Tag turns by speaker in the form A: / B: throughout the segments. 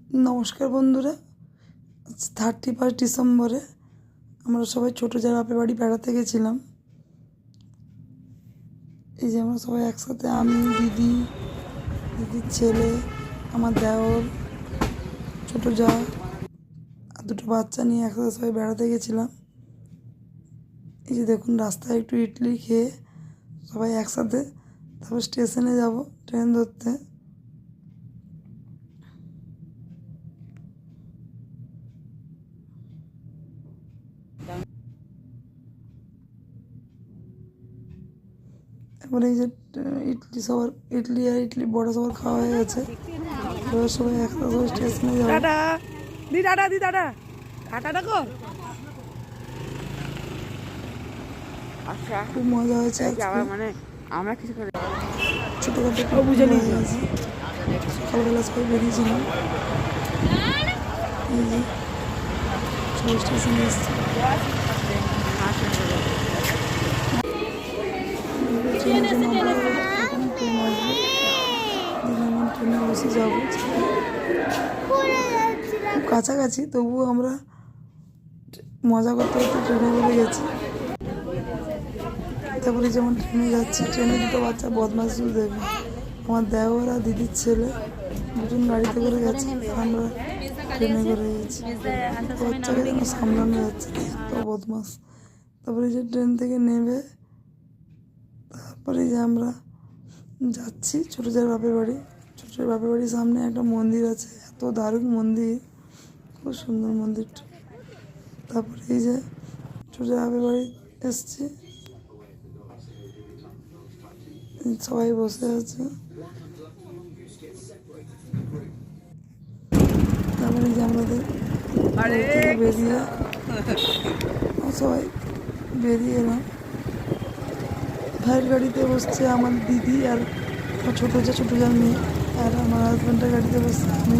A: নমস্কার বন্ধুরা, 31 ডিসেম্বরে আমরা সবাই ছোটো যার বাপের বাড়ি বেড়াতে গেছিলাম। এই যে আমরা সবাই একসাথে, আমি, দিদির ছেলে, আমার দেওর, ছোটো যা আর দুটো বাচ্চা নিয়ে একসাথে সবাই বেড়াতে গেছিলাম। এই যে দেখুন, রাস্তায় একটু ইডলি খেয়ে সবাই একসাথে তারপর স্টেশনে যাব ট্রেন ধরতে। এবার এই যে ইডলি বড়া সবার খাওয়া হয়ে গেছে। এবার সবাই একসাথে সবাই স্টেশনে যাবো। খুব মজা হয়েছে। ছোটোখাটো বুঝে নিয়ে গেছি। সকালবেলা সবাই বেরিয়েছিলাম। এই যে সবাই স্টেশনে এসছে। ট্রেনে বসে যাবো, খুব কাছাকাছি, তবুও আমরা মজা করতে করতে ট্রেনে করে গেছি। তারপরে যেমন ট্রেনে যাচ্ছি, ট্রেনে দুটো বাচ্চা বদমাশি দেবে। আমার দেওর আর দিদির ছেলে দুজন গাড়িতে করে গেছে, আমরা ট্রেনে করে গেছি। বাচ্চাকে যেন সামলানো যাচ্ছে, তো বদমাস। তারপরে যে ট্রেন থেকে নেবে, তারপরে যে আমরা যাচ্ছি ছোটো যার বাপের বাড়ি। ছোটো যার বাপের বাড়ির সামনে একটা মন্দির আছে, এত দারুণ মন্দির, খুব সুন্দর মন্দিরটা। তারপরে এই যে ছোটো যার বাপের বাড়ি এসছি, সবাই বসে আছে। তারপরে যে আমাদের বেরিয়ে সবাই বেরিয়ে এলাম। ভাইয়ের গাড়িতে বসছে আমার দিদি আর ছোটো যার মেয়ে, আর আমার হাজব্যান্ডের গাড়িতে বসছে আমি,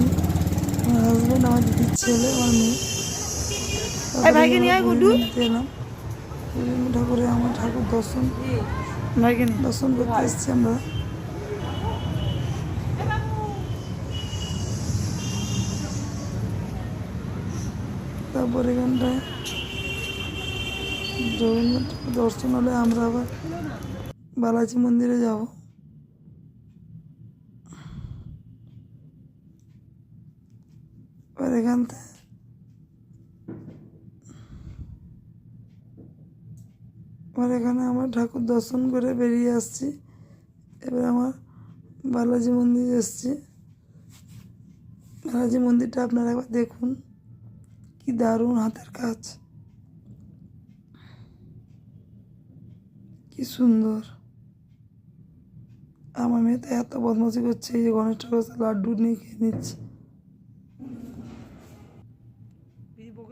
A: আমার হাজব্যান্ড, আমার দিদির ছেলে, আমার মেয়ে। এলাম ঠাকুরে, আমার ঠাকুর দর্শন করতে এসছি আমরা। তারপর এখানটায় জগন্নাথ ঠাকুর দর্শন হলে আমরা আবার বালাজি মন্দিরে যাব। এবার এখানে আমার ঠাকুর দর্শন করে বেরিয়ে আসছি। এবার আমার বালাজি মন্দির এসছি। বালাজি মন্দিরটা আপনারা একবার দেখুন, কি দারুণ হাতের কাজ, কি সুন্দর। আমার মেয়ে তো এত বদমাশি করছে, এই যে গণেশ ঠাকুর লাড্ডু নিয়ে খেয়ে নিচ্ছে।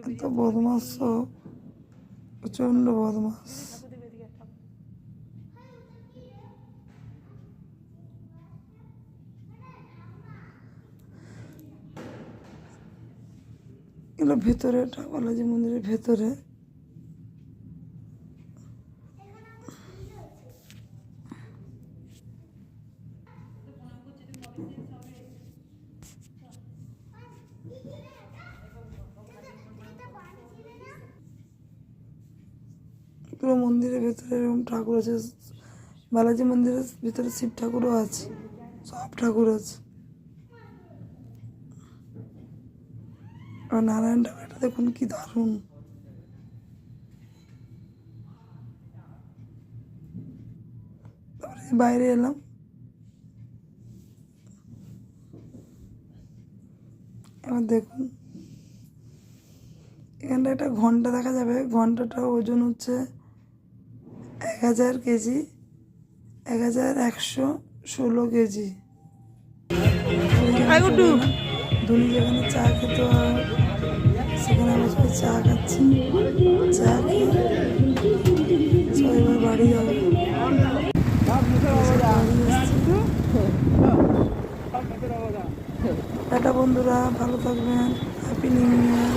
A: এত বদমাস, প্রচণ্ড বদমাস। এগুলো ভেতরে, বালাজি মন্দিরের ভেতরে। পুরো মন্দিরের ভেতরে এরকম ঠাকুর আছে। বালাজি মন্দিরের ভিতরে শিব ঠাকুরও আছে, সব ঠাকুর আছে। আর নারায়ণ ঠাকুরটা দেখুন কি দারুণ। তারপরে বাইরে এলাম। এবার দেখুন, এখানটা একটা ঘন্টা দেখা যাবে। ঘন্টাটা ওজন হচ্ছে 1000 কেজি, 1116 কেজি। ধনী যেখানে চা খেতে হয়, সেখানে আমরা সবাই চা খাচ্ছি। চা খেয়ে সবাই এবার বাড়ি যাবো। টাটা বন্ধুরা, ভালো থাকবেন, হ্যাপি নিউ ইয়ার।